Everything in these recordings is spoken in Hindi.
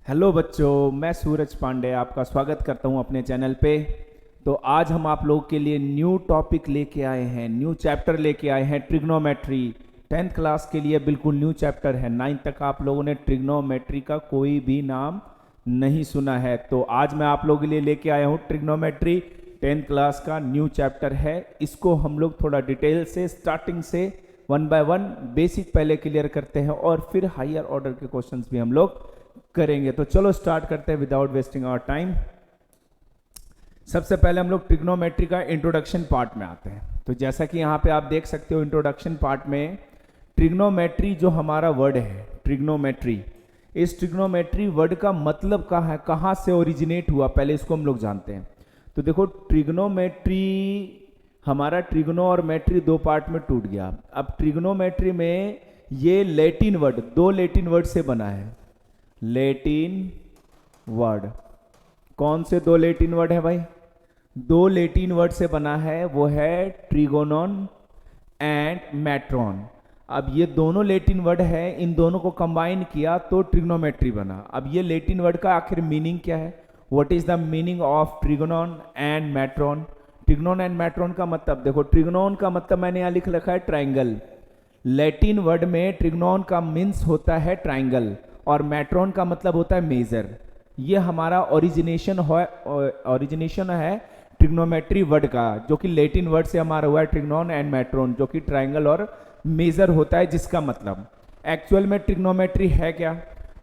हेलो बच्चों, मैं सूरज पांडे आपका स्वागत करता हूं अपने चैनल पे। तो आज हम आप लोगों के लिए न्यू टॉपिक लेके आए हैं, न्यू चैप्टर लेके आए हैं, ट्रिग्नोमेट्री। 10th क्लास के लिए बिल्कुल न्यू चैप्टर है। 9th तक आप लोगों ने ट्रिग्नोमेट्री का कोई भी नाम नहीं सुना है, तो आज मैं आप लोगों के लिए लेके आया हूँ ट्रिग्नोमेट्री। 10th क्लास का न्यू चैप्टर है। इसको हम लोग थोड़ा डिटेल से स्टार्टिंग से वन बाय वन बेसिक पहले क्लियर करते हैं और फिर हायर ऑर्डर के क्वेश्चंस भी हम लोग करेंगे। तो चलो स्टार्ट करते हैं विदाउट वेस्टिंग आवर टाइम। सबसे पहले हम लोग ट्रिग्नोमेट्री का इंट्रोडक्शन पार्ट में आते हैं। तो जैसा कि यहाँ पे आप देख सकते हो इंट्रोडक्शन पार्ट में ट्रिग्नोमेट्री जो हमारा वर्ड है ट्रिग्नोमेट्री, इस ट्रिग्नोमेट्री वर्ड का मतलब क्या है, कहाँ से ओरिजिनेट हुआ, पहले इसको हम लोग जानते हैं। तो देखो ट्रिग्नोमेट्री, हमारा ट्रिग्नो और मेट्री दो पार्ट में टूट गया। अब ट्रिग्नोमेट्री में ये लैटिन वर्ड, दो लैटिन वर्ड से बना है। लैटिन वर्ड, कौन से दो लैटिन वर्ड है भाई? दो लैटिन वर्ड से बना है, वो है ट्रिगोनॉन एंड मैट्रॉन। अब ये दोनों लैटिन वर्ड है, इन दोनों को कंबाइन किया तो ट्रिग्नोमेट्री बना। अब ये लैटिन वर्ड का आखिर मीनिंग क्या है? What is the meaning of ट्रिगोनॉन and matron? ट्रिगोनॉन and matron का मतलब देखो, ट्रिगोनॉन का मतलब मैंने यहां लिख रखा है ट्राइंगल। लैटिन वर्ड में ट्रिगोनॉन का मीन्स होता है ट्राइंगल और मैट्रॉन का मतलब होता है मेजर। ये हमारा ओरिजिनेशन है ट्रिग्नोमेट्री वर्ड का, जो कि लैटिन वर्ड से हमारा हुआ है ट्रिग्नोन एंड मैट्रॉन, जो कि ट्राइंगल और मेजर होता है, जिसका मतलब एक्चुअल में ट्रिग्नोमेट्री है क्या?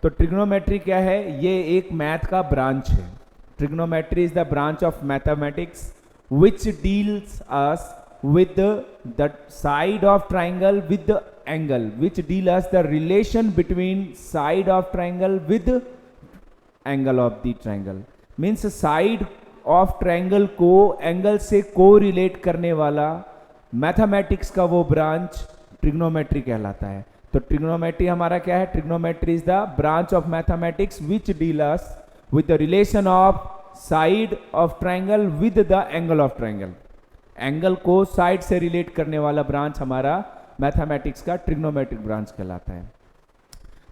तो ट्रिग्नोमेट्री क्या है? ये एक मैथ का ब्रांच है। Trigonometry is the branch of mathematics which deals us with the side of triangle with the angle, which deal us the relation between side of triangle with angle of the triangle, means side of triangle को angle से co-relate करने वाला मैथमेटिक्स का वो ब्रांच ट्रिग्नोमेट्री कहलाता है। तो ट्रिग्नोमेट्री हमारा क्या है? Trigonometry is the branch of mathematics which deal us with the relation of side of triangle with the angle of triangle. Angle को साइड से रिलेट करने वाला ब्रांच हमारा मैथमेटिक्स का ट्रिग्नोमेट्रिक ब्रांच कहलाता है।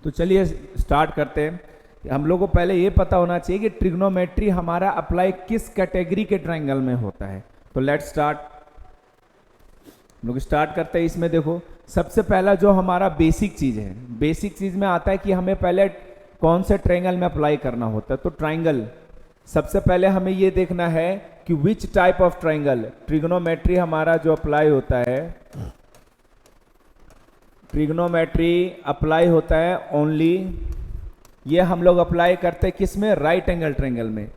तो चलिए स्टार्ट करते हैं। हम लोगों को पहले ये पता होना चाहिए कि ट्रिग्नोमेट्री हमारा अप्लाई किस कैटेगरी के ट्राइंगल में होता है। तो लेट्स स्टार्ट, हम लोग स्टार्ट करते हैं। इसमें देखो सबसे पहला जो हमारा बेसिक चीज है, बेसिक चीज में आता है कि हमें पहले कौन से ट्राइंगल में अप्लाई करना होता है। तो ट्राइंगल, सबसे पहले हमें यह देखना है कि which type of triangle trigonometry हमारा जो अप्लाई होता है। ट्रिग्नोमेट्री अप्लाई होता है ओनली, ये हम लोग अप्लाई करते हैं किस में? राइट एंगल ट्राइंगल में।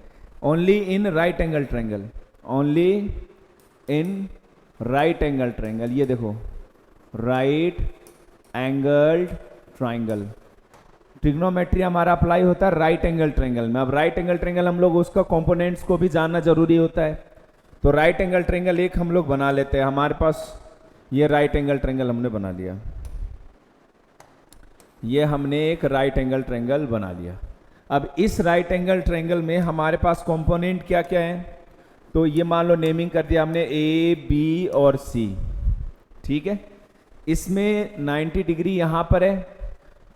Only in right angle triangle, only in right angle triangle. ये देखो राइट एंगल ट्राइंगल, ट्रिग्नोमेट्री हमारा अप्लाई होता है राइट एंगल ट्रायंगल में। अब राइट एंगल ट्रायंगल हम लोग उसका कंपोनेंट्स को भी जानना जरूरी होता है। तो राइट एंगल ट्रायंगल एक हम लोग बना लेते हैं। हमारे पास ये राइट एंगल ट्रायंगल हमने बना लिया, ये हमने एक राइट एंगल ट्रायंगल बना लिया। अब इस राइट एंगल ट्रायंगल में हमारे पास कंपोनेंट क्या क्या है? तो ये मान लो नेमिंग कर दिया हमने ए, बी और सी, ठीक है। इसमें 90 डिग्री यहां पर है,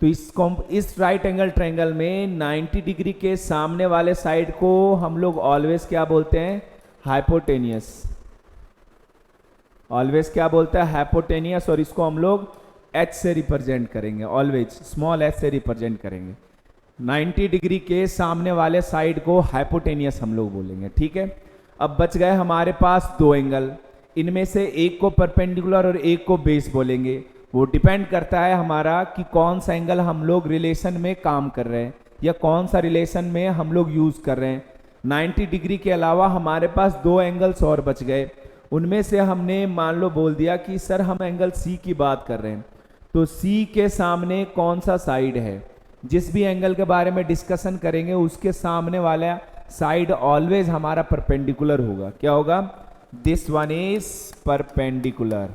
तो इस राइट एंगल ट्रायंगल में 90 डिग्री के सामने वाले साइड को हम लोग ऑलवेज क्या बोलते हैं? हाइपोटेनियस। ऑलवेज क्या बोलते हैं? हाइपोटेनियस। और इसको हम लोग एच से रिप्रेजेंट करेंगे, ऑलवेज स्मॉल एच से रिप्रेजेंट करेंगे। 90 डिग्री के सामने वाले साइड को हाइपोटेनियस हम लोग बोलेंगे, ठीक है। अब बच गए हमारे पास दो एंगल, इनमें से एक को परपेंडिकुलर और एक को बेस बोलेंगे। वो डिपेंड करता है हमारा कि कौन सा एंगल हम लोग रिलेशन में काम कर रहे हैं या कौन सा रिलेशन में हम लोग यूज कर रहे हैं। 90 डिग्री के अलावा हमारे पास दो एंगल्स और बच गए, उनमें से हमने मान लो बोल दिया कि सर हम एंगल सी की बात कर रहे हैं, तो सी के सामने कौन सा साइड है? जिस भी एंगल के बारे में डिस्कशन करेंगे उसके सामने वाला साइड ऑलवेज हमारा परपेंडिकुलर होगा। क्या होगा? This one is perpendicular,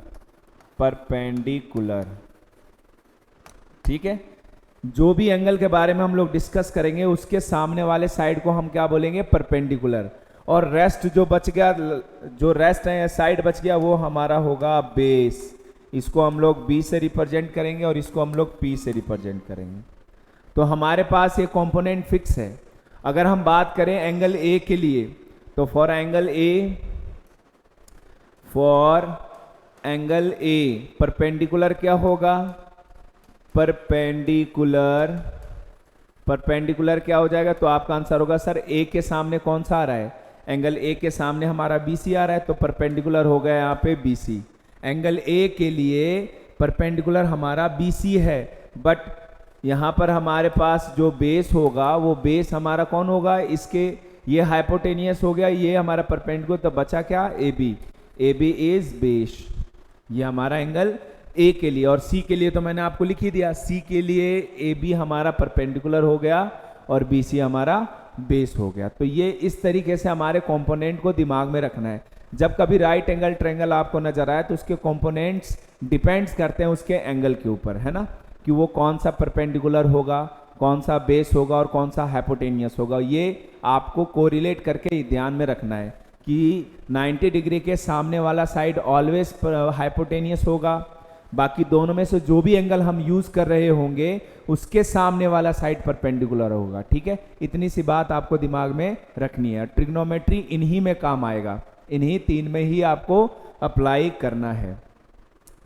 perpendicular, ठीक है। जो भी एंगल के बारे में हम लोग डिस्कस करेंगे उसके सामने वाले साइड को हम क्या बोलेंगे? परपेंडिकुलर। और रेस्ट जो बच गया, जो रेस्ट है साइड बच गया, वो हमारा होगा बेस। इसको हम लोग बी से रिप्रेजेंट करेंगे और इसको हम लोग पी से रिप्रेजेंट करेंगे। तो हमारे पास ये कंपोनेंट फिक्स है। अगर हम बात करें एंगल ए के लिए, तो फॉर एंगल ए परपेंडिकुलर क्या होगा, परपेंडिकुलर क्या हो जाएगा, तो आपका आंसर होगा सर ए के सामने कौन सा आ रहा है, एंगल ए के सामने हमारा बीसी आ रहा है, तो परपेंडिकुलर हो गया यहाँ पे बीसी। एंगल ए के लिए परपेंडिकुलर हमारा बीसी है, बट यहाँ पर हमारे पास जो बेस होगा वो बेस हमारा कौन होगा, इसके ये हाइपोटेनियस हो गया, ये हमारा परपेंडिकुलर, तो बचा क्या, ए बी इज बेस। ये हमारा एंगल ए के लिए। और सी के लिए तो मैंने आपको लिख ही दिया, सी के लिए ए बी हमारा परपेंडिकुलर हो गया और बी सी हमारा बेस हो गया। तो ये इस तरीके से हमारे कंपोनेंट को दिमाग में रखना है। जब कभी राइट एंगल ट्रायंगल आपको नजर आए तो उसके कंपोनेंट्स डिपेंड्स करते हैं उसके एंगल के ऊपर, है ना, कि वो कौन सा परपेंडिकुलर होगा, कौन सा बेस होगा और कौन सा हाइपोटेनियस होगा। ये आपको कोरिलेट करके ध्यान में रखना है कि 90 डिग्री के सामने वाला साइड ऑलवेज हाइपोटेनियस होगा, बाकी दोनों में से जो भी एंगल हम यूज कर रहे होंगे उसके सामने वाला साइड परपेंडिकुलर होगा। ठीक है, इतनी सी बात आपको दिमाग में रखनी है। ट्रिग्नोमेट्री इन्हीं में काम आएगा, इन्हीं तीन में ही आपको अप्लाई करना है।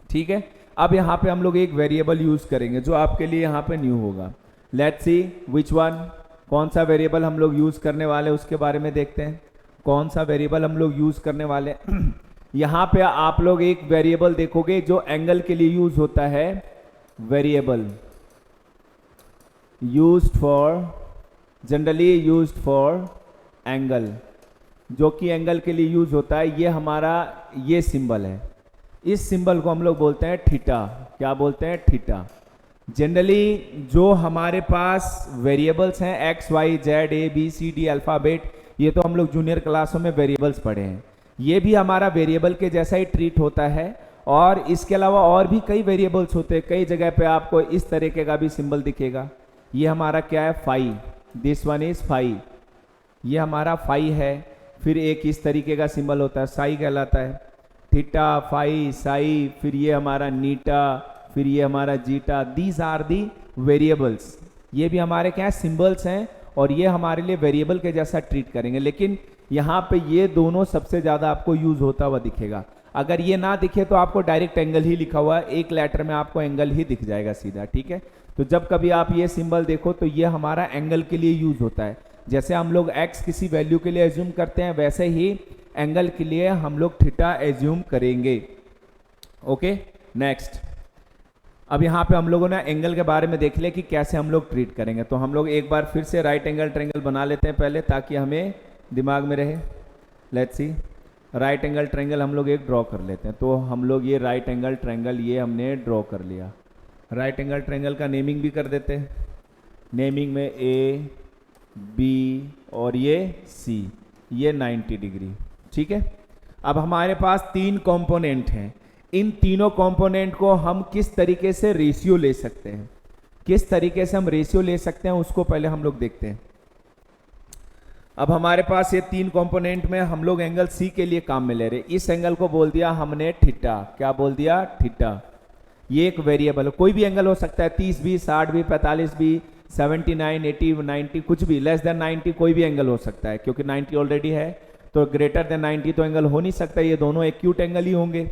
ठीक है, अब यहाँ पे हम लोग एक वेरिएबल यूज करेंगे जो आपके लिए यहाँ पे न्यू होगा। लेट्स सी विच वन, कौन सा वेरिएबल हम लोग यूज करने वाले उसके बारे में देखते हैं। कौन सा वेरिएबल हम लोग यूज करने वाले यहाँ पे आप लोग एक वेरिएबल देखोगे जो एंगल के लिए यूज होता है, variable generally used for angle, जो कि एंगल के लिए यूज होता है। ये हमारा ये सिंबल है, इस सिंबल को हम लोग बोलते हैं थीटा। क्या बोलते हैं, थीटा। जनरली जो हमारे पास वेरिएबल्स हैं x y z a b c d alphabet, ये तो हम लोग जूनियर क्लासों में वेरिएबल्स पढ़े हैं। ये भी हमारा वेरिएबल के जैसा ही ट्रीट होता है। और इसके अलावा और भी कई वेरिएबल्स होते हैं, कई जगह पे आपको इस तरीके का भी सिंबल दिखेगा। ये हमारा क्या है, phi, this one is phi, ये हमारा फाई है। फिर एक इस तरीके का सिंबल होता है, साई कहलाता है। थीटा, फाई, साई, फिर ये हमारा नीटा, फिर ये हमारा zeta. These are the variables. ये भी हमारे क्या है, सिंबल्स हैं और ये हमारे लिए वेरिएबल के जैसा ट्रीट करेंगे। लेकिन यहाँ पे ये दोनों सबसे ज़्यादा आपको यूज होता हुआ दिखेगा। अगर ये ना दिखे तो आपको डायरेक्ट एंगल ही लिखा हुआ है, एक लेटर में आपको एंगल ही दिख जाएगा सीधा। ठीक है, तो जब कभी आप ये सिंबल देखो तो ये हमारा एंगल के लिए यूज होता है। जैसे हम लोग x किसी वैल्यू के लिए एज्यूम करते हैं, वैसे ही एंगल के लिए हम लोग थीटा एज्यूम करेंगे। Okay, next. अब यहाँ पे हम लोगों ने एंगल के बारे में देख लिया कि कैसे हम लोग ट्रीट करेंगे। तो हम लोग एक बार फिर से राइट एंगल ट्रायंगल बना लेते हैं पहले, ताकि हमें दिमाग में रहे। Let's see, right angle triangle हम लोग एक ड्रॉ कर लेते हैं। तो हम लोग ये राइट एंगल ट्रायंगल ये हमने ड्रॉ कर लिया। राइट एंगल ट्रायंगल का नेमिंग भी कर देते हैं। नेमिंग में ए बी और ये सी, ये 90 डिग्री। ठीक है, अब हमारे पास तीन कंपोनेंट हैं। इन तीनों कंपोनेंट को हम किस तरीके से रेशियो ले सकते हैं, किस तरीके से हम रेशियो ले सकते हैं उसको पहले हम लोग देखते हैं। अब हमारे पास ये तीन कंपोनेंट में हम लोग एंगल सी के लिए काम में ले रहे। इस एंगल को बोल दिया हमने थीटा। क्या बोल दिया, थीटा। ये एक वेरिएबल है, कोई भी एंगल हो सकता है, 30 भी, 60 भी, 45 भी, 79, 80, 90, कुछ भी। लेस देन 90 कोई भी एंगल हो सकता है, क्योंकि 90 ऑलरेडी है, तो ग्रेटर देन 90 तो एंगल हो नहीं सकता। ये दोनों एक्यूट एंगल ही होंगे।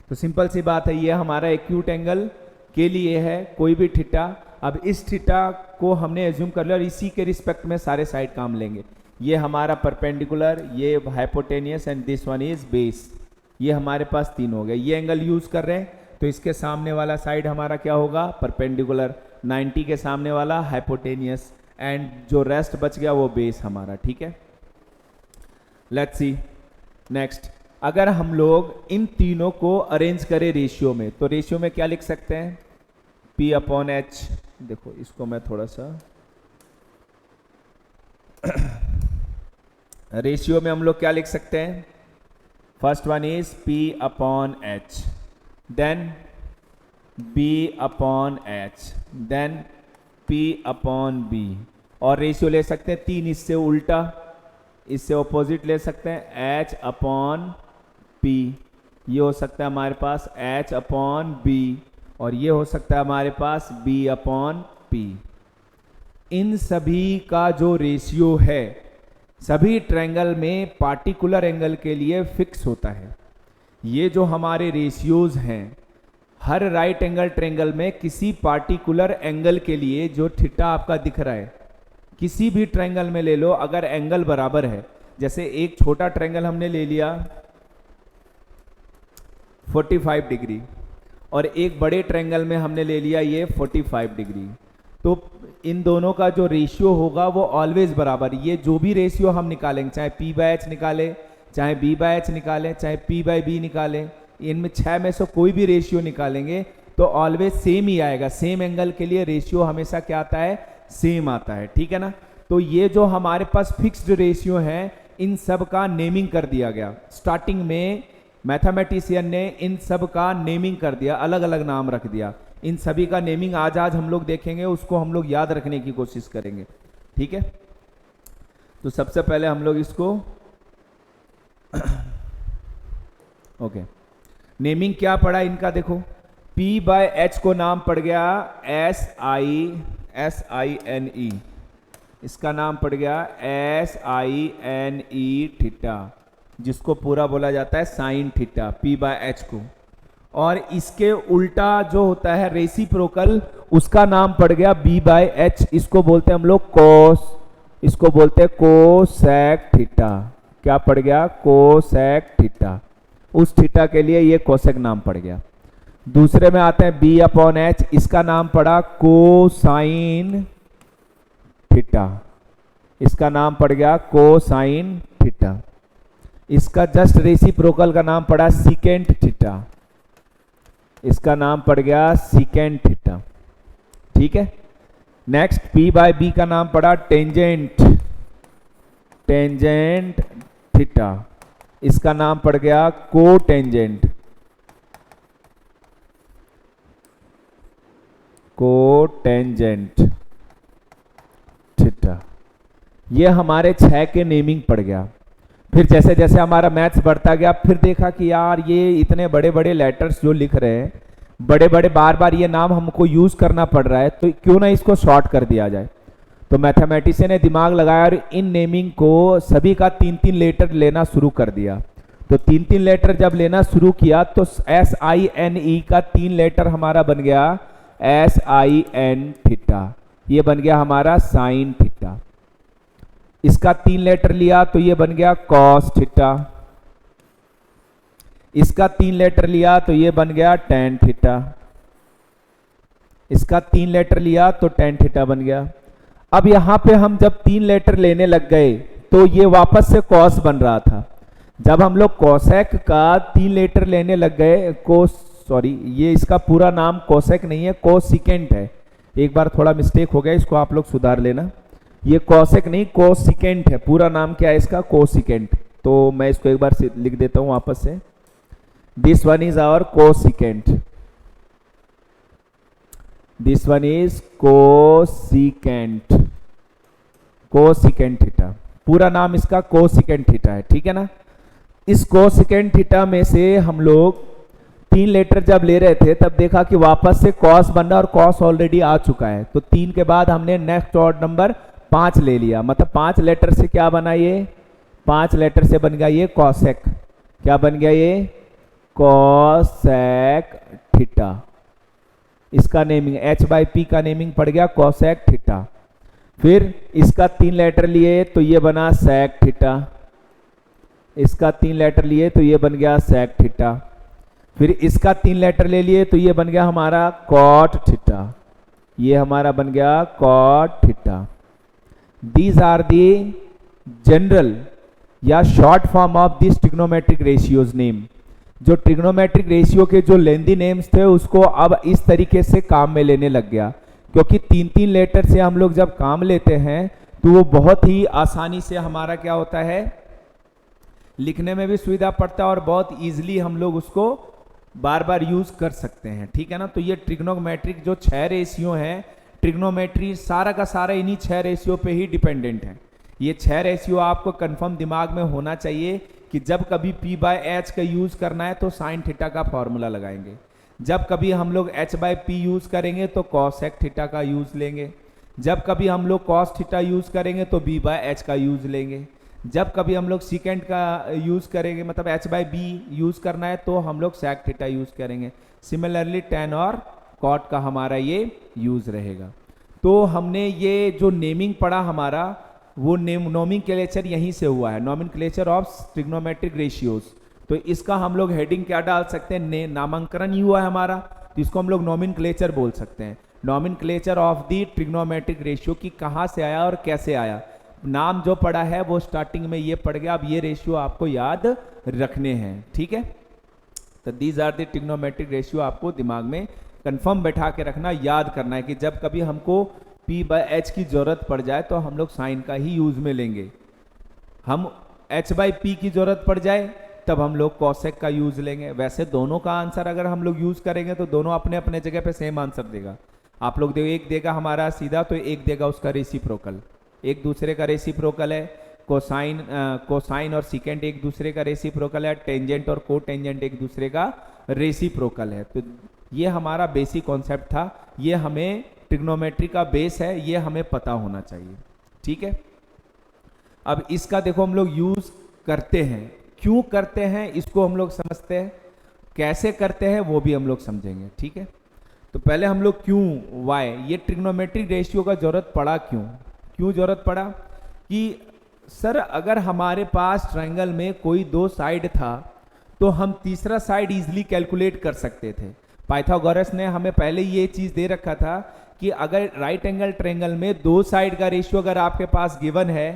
तो सिंपल सी बात है, ये हमारा एक्यूट एंगल के लिए है कोई भी थीटा। अब इस थीटा को हमने एज्यूम कर लिया और इसी के रिस्पेक्ट में सारे साइड काम लेंगे। ये हमारा परपेंडिकुलर, ये hypotenuse and this one is base. ये हमारे पास तीन हो गए। ये एंगल यूज कर रहे हैं तो इसके सामने वाला साइड हमारा क्या होगा, परपेंडिकुलर। 90 के सामने वाला हाइपोटेनियस, एंड जो रेस्ट बच गया वो बेस हमारा। ठीक है, लेट्स सी नेक्स्ट। अगर हम लोग इन तीनों को अरेंज करें रेशियो में, तो रेशियो में क्या लिख सकते हैं, P/H। देखो इसको मैं थोड़ा सा रेशियो में हम लोग क्या लिख सकते हैं, first one is P/H, then B/H, then P/B। और रेशियो ले सकते हैं तीन, इससे उल्टा, इससे ऑपोजिट ले सकते हैं H/P। ये हो सकता है हमारे पास H/B, और ये हो सकता है हमारे पास B/P। इन सभी का जो रेशियो है सभी ट्रायंगल में पार्टिकुलर एंगल के लिए फिक्स होता है। ये जो हमारे रेशियोज हैं, हर राइट एंगल ट्रायंगल में किसी पार्टिकुलर एंगल के लिए जो थीटा आपका दिख रहा है, किसी भी ट्रायंगल में ले लो, अगर एंगल बराबर है, जैसे एक छोटा ट्रायंगल हमने ले लिया 45 डिग्री और एक बड़े ट्रायंगल में हमने ले लिया ये 45 डिग्री, तो इन दोनों का जो रेशियो होगा वो ऑलवेज बराबर। ये जो भी रेशियो हम निकालेंगे, चाहे P/H निकाले, चाहे B/H निकालें, चाहे P/B निकालें, इनमें 6 में से कोई भी रेशियो निकालेंगे तो ऑलवेज सेम ही आएगा। सेम एंगल के लिए रेशियो हमेशा क्या आता है, सेम आता है, ठीक है ना। तो ये जो हमारे पास फिक्स्ड रेशियो हैं, इन सब का नेमिंग कर दिया गया। स्टार्टिंग में मैथमेटिशियन ने इन सब का नेमिंग कर दिया, अलग अलग नाम रख दिया। इन सभी का नेमिंग आज हम लोग देखेंगे, उसको हम लोग याद रखने की कोशिश करेंगे, ठीक है। तो सबसे पहले हम लोग इसको ओके, नेमिंग क्या पड़ा इनका, देखो P/H को नाम पड़ गया SINE, इसका नाम पड़ गया SINE थीटा, जिसको पूरा बोला जाता है साइन थीटा P/H को। और इसके उल्टा जो होता है रेसिप्रोकल, उसका नाम पड़ गया B/H, इसको बोलते हैं हम लोग कोस, इसको बोलते हैं कोसेक थीटा। क्या पड़ गया, कोसेक थीटा। उस थीटा के लिए ये कोसेक नाम पड़ गया। दूसरे में आते हैं B/H, इसका नाम पड़ा कोसाइन थीटा, इसका नाम पड़ गया कोसाइन थीटा। इसका जस्ट रेसिप्रोकल का नाम पड़ा सीकेंट थीटा, इसका नाम पड़ गया सीकेंट थीटा, ठीक है। नेक्स्ट P/B का नाम पड़ा टेंजेंट, टेंजेंट थीटा, इसका नाम पड़ गया कोटेंजेंट, कोटेंजेंट थीटा। ये हमारे 6 के नेमिंग पड़ गया। फिर जैसे जैसे हमारा मैथ्स बढ़ता गया, फिर देखा कि यार ये इतने बड़े बड़े लेटर्स जो लिख रहे हैं, बड़े बड़े बार बार ये नाम हमको यूज करना पड़ रहा है, तो क्यों ना इसको शॉर्ट कर दिया जाए। तो मैथमेटिशियन ने दिमाग लगाया और इन नेमिंग को सभी का 3-3 लेटर लेना शुरू कर दिया। तो 3-3 लेटर जब लेना शुरू किया तो SINE का 3 लेटर हमारा बन गया SIN थीटा, ये बन गया हमारा साइन थीटा। इसका 3 लेटर लिया तो ये बन गया कॉस थीटा, इसका 3 लेटर लिया तो ये बन गया टेन थीटा, इसका 3 लेटर लिया तो टेन थीटा बन गया। अब यहां पे हम जब 3 लेटर लेने लग गए तो ये वापस से कॉस बन रहा था। जब हम लोग कोसेक का 3 लेटर लेने लग गए, ये इसका पूरा नाम कोसेक नहीं है, कोसिकेंट है। एक बार थोड़ा मिस्टेक हो गया, इसको आप लोग सुधार लेना। ये कोसेक नहीं कोसिकेंट है, पूरा नाम क्या है इसका, कोसिकेंट। तो मैं इसको एक बार लिख देता हूं वापस से। This one is our cosecant, this one is cosecant, cosecant theta, पूरा नाम इसका कोसिकेंट थीटा है, ठीक है ना। इस कोसिकेंट थीटा में से हम लोग 3 लेटर जब ले रहे थे तब देखा कि वापस से कॉस बन रहा, और कॉस ऑलरेडी आ चुका है। तो 3 के बाद हमने नेक्स्ट ऑड नंबर 5 ले लिया, मतलब 5 लेटर से क्या बना, ये 5 लेटर से बन गया ये कॉसेक। क्या बन गया ये, कॉसेक थीटा। इसका नेमिंग H/P का नेमिंग पड़ गया कॉसेक थीटा। फिर इसका 3 लेटर लिए तो ये बना सेक थीटा, इसका 3 लेटर लिए तो ये बन गया सेक थीटा। फिर इसका 3 लेटर ले लिए तो ये बन गया हमारा कॉट थीटा, ये हमारा बन गया cot theta. These are the general या short form of this trigonometric ratios name. जो ट्रिग्नोमेट्रिक रेशियो के जो लेंदी नेम्स थे उसको अब इस तरीके से काम में लेने लग गया, क्योंकि 3-3 लेटर से हम लोग जब काम लेते हैं तो वो बहुत ही आसानी से हमारा क्या होता है, लिखने में भी सुविधा पड़ता है और बहुत इजीली हम लोग उसको बार बार यूज कर सकते हैं, ठीक है ना। तो ये ट्रिग्नोमेट्रिक जो 6 रेशियो हैं, ट्रिग्नोमेट्री सारा का सारा इन्हीं 6 रेशियो पे ही डिपेंडेंट है। ये 6 रेशियो आपको कंफर्म दिमाग में होना चाहिए कि जब कभी P/H का यूज करना है तो साइन थीटा का फॉर्मूला लगाएंगे, जब कभी हम लोग H/P यूज करेंगे तो कॉसेक थीटा का यूज लेंगे, जब कभी हम लोग कॉस थीटा यूज करेंगे तो बी बाय एच का यूज लेंगे, जब कभी हम लोग सीकेंट का यूज करेंगे मतलब एच बाय बी यूज करना है तो हम लोग सेक थीटा यूज करेंगे। सिमिलरली टेन और कॉट का हमारा ये यूज रहेगा। तो हमने ये जो नेमिंग पढ़ा हमारा वो नोमेनक्लेचर यहीं से हुआ है, नोमेनक्लेचर ऑफ ट्रिग्नोमेट्रिक रेशियोज। तो इसका हम लोग हेडिंग क्या डाल सकते हैं, नामांकन ही हुआ है हमारा, तो इसको हम लोग नोमेनक्लेचर बोल सकते हैं। Nomenclature of the trigonometric ratio की कहाँ से आया और कैसे आया, नाम जो पढ़ा है वो स्टार्टिंग में ये पढ़ गया, अब ये रेशियो आपको याद रखने हैं, ठीक है। तो these are the trigonometric ratio, आपको दिमाग में कंफर्म बैठा के रखना, याद करना है कि जब कभी हमको P बाय H की जरूरत पड़ जाए तो हम लोग साइन का ही यूज में लेंगे, हम H बाय P की जरूरत पड़ जाए तब हम लोग कॉसेक का यूज लेंगे। वैसे दोनों का आंसर अगर हम लोग यूज करेंगे तो दोनों अपने अपने जगह पे सेम आंसर देगा। आप लोग देखो, एक देगा हमारा सीधा तो एक देगा उसका रेसिप्रोकल, एक दूसरे का रेसिप्रोकल है। कोसाइन और सीकेंट एक दूसरे का रेसिप्रोकल है, टेंजेंट और कोटेंजेंट एक दूसरे का रेसिप्रोकल है। तो ये हमारा बेसिक कॉन्सेप्ट था, ये हमें ट्रिग्नोमेट्री का बेस है, ये हमें पता होना चाहिए, ठीक है। अब इसका देखो हम लोग यूज करते हैं, क्यों करते हैं इसको हम लोग समझते हैं, कैसे करते हैं वो भी हम लोग समझेंगे, ठीक है। तो पहले हम लोग क्यों, वाई, ये ट्रिग्नोमेट्रिक रेशियो का जरूरत पड़ा, क्यों जरूरत पड़ा कि सर अगर हमारे पास ट्रायंगल में कोई दो साइड था तो हम तीसरा साइड इजीली कैलकुलेट कर सकते थे। पाइथागोरस ने हमें पहले ये चीज दे रखा था कि अगर राइट एंगल ट्रायंगल में दो साइड का रेशियो अगर आपके पास गिवन है,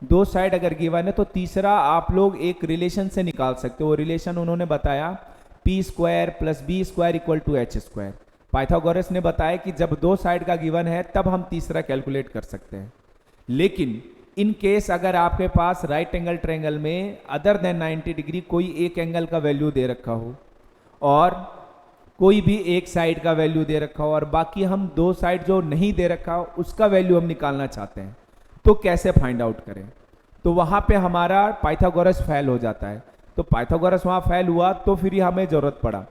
दो साइड अगर गिवन है तो तीसरा आप लोग एक रिलेशन से निकाल सकते हो। रिलेशन उन्होंने बताया P square plus B square equal to H square. Pythagoras ने बताया कि जब दो साइड का गिवन है तब हम तीसरा कैलकुलेट कर सकते हैं। लेकिन इन केस अगर आपके पास राइट एंगल ट्रायंगल में अदर देन 90 डिग्री कोई एक एंगल का वैल्यू दे रखा हो और कोई भी एक साइड का वैल्यू दे रखा हो और बाकी हम दो साइड जो नहीं दे रखा हो उसका वैल्यू हम निकालना चाहते हैं, तो कैसे फाइंड आउट करें। तो वहां पे हमारा पाइथागोरस फेल हो जाता है। तो पाइथागोरस वहां फेल हुआ तो फिर हमें जरूरत पड़ा,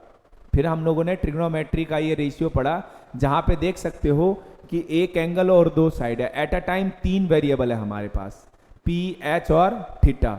फिर हम लोगों ने ट्रिग्नोमेट्री का ये रेशियो पढ़ा, जहां पे देख सकते हो कि एक एंगल और दो साइड है, एट अ टाइम तीन वेरिएबल है हमारे पास, पी, एच और थीटा।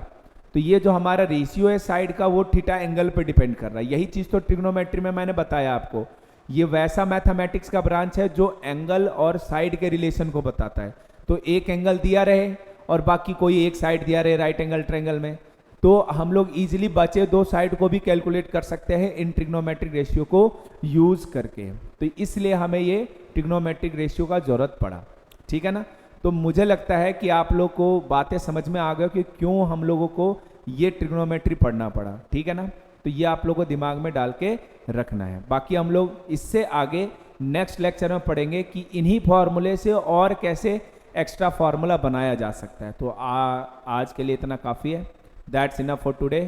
तो ये जो हमारा रेशियो है साइड का वो थीटा एंगल पे डिपेंड कर रहा है। यही चीज तो ट्रिग्नोमेट्री में मैंने बताया आपको, ये वैसा मैथमेटिक्स का ब्रांच है जो एंगल और साइड के रिलेशन को बताता है। तो एक एंगल दिया रहे और बाकी कोई एक साइड दिया रहे राइट एंगल ट्रायंगल में, तो हम लोग इजीली बचे दो साइड को भी कैलकुलेट कर सकते हैं इन ट्रिग्नोमेट्रिक रेशियो को यूज करके। तो इसलिए हमें ये ट्रिग्नोमेट्रिक रेशियो का जरूरत पड़ा, ठीक है ना। तो मुझे लगता है कि आप लोग को बातें समझ में आ गई कि क्यों हम लोगों को ये ट्रिग्नोमेट्री पढ़ना पड़ा, ठीक है ना। तो ये आप लोगों को दिमाग में डाल के रखना है। बाकी हम लोग इससे आगे नेक्स्ट लेक्चर में पढ़ेंगे कि इन्हीं फॉर्मूले से और कैसे एक्स्ट्रा फार्मूला बनाया जा सकता है। तो आज के लिए इतना काफ़ी है। That's enough for today.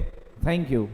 Thank you.